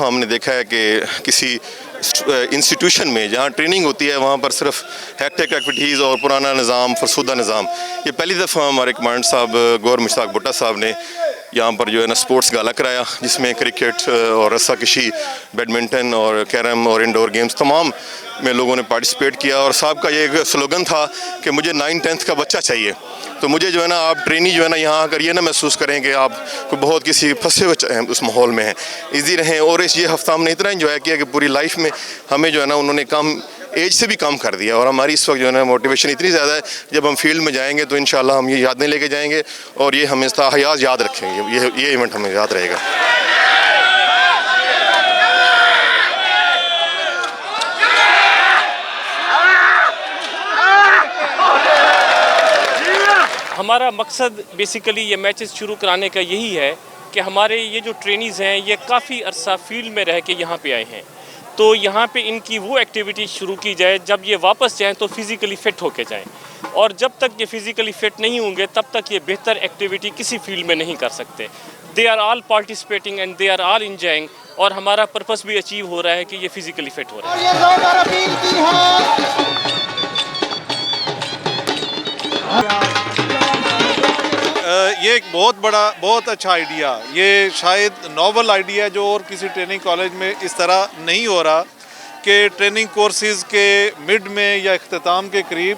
दफ़ा हमने देखा है कि किसी इंस्टीट्यूशन में जहाँ ट्रेनिंग होती है वहाँ पर सिर्फ हैक्टिक एक्टिविटीज़ और पुराना निज़ाम, फरसुदा निज़ाम। ये पहली दफ़ा हमारे कमांड साहब गौर मुश्ताक भुट्टो साहब ने यहाँ पर जो है ना स्पोर्ट्स गाला कराया, जिसमें क्रिकेट और रस्साकशी, बैडमिंटन और कैरम और इंडोर गेम्स तमाम में लोगों ने पार्टिसिपेट किया। और साहब का ये एक स्लोगन था कि मुझे 9-10th का बच्चा चाहिए। तो मुझे जो है ना आप ट्रेनी जो है ना यहाँ आकर ये ना महसूस करें कि आप को बहुत किसी फंसे हुए उस माहौल में हैं, ईजी रहें। और ये हफ्ता हमने इतना इन्जॉय किया कि पूरी लाइफ में हमें जो है ना उन्होंने कम एज से भी कम कर दिया। और हमारी इस वक्त जो है ना मोटिवेशन इतनी ज़्यादा है, जब हम फील्ड में जाएंगे तो इंशाल्लाह हम ये यादें लेके जाएंगे और ये हमें हयात याद रखेंगे। ये इवेंट हमें याद रहेगा। हमारा मकसद बेसिकली ये मैचेस शुरू कराने का यही है कि हमारे ये जो ट्रेनीज़ हैं ये काफ़ी अरसा फील्ड में रह के यहाँ पे आए हैं, तो यहाँ पे इनकी वो एक्टिविटी शुरू की जाए जब ये वापस जाएं तो फिज़िकली फ़िट होके जाएं। और जब तक ये फिज़िकली फ़िट नहीं होंगे तब तक ये बेहतर एक्टिविटी किसी फील्ड में नहीं कर सकते। They are all participating and they are all enjoying, और हमारा पर्पस भी अचीव हो रहा है कि ये फिज़िकली फ़िट हो रहा है। ये एक बहुत अच्छा आइडिया, ये शायद नॉवल आइडिया जो और किसी ट्रेनिंग कॉलेज में इस तरह नहीं हो रहा कि ट्रेनिंग कोर्सेज़ के मिड में या इख्तिताम के करीब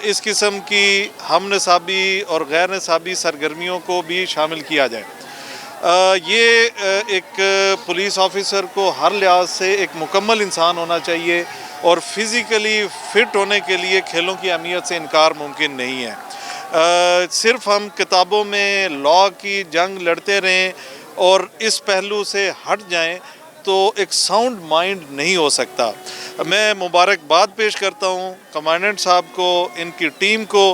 इस किस्म की हम निसाबी और गैर निसाबी सरगर्मियों को भी शामिल किया जाए। ये एक पुलिस ऑफिसर को हर लिहाज से एक मुकम्मल इंसान होना चाहिए और फिज़िकली फ़िट होने के लिए खेलों की अहमियत से इनकार मुमकिन नहीं है। सिर्फ हम किताबों में लॉ की जंग लड़ते रहें और इस पहलू से हट जाएं तो एक साउंड माइंड नहीं हो सकता। मैं मुबारकबाद पेश करता हूं कमांडेंट साहब को, इनकी टीम को।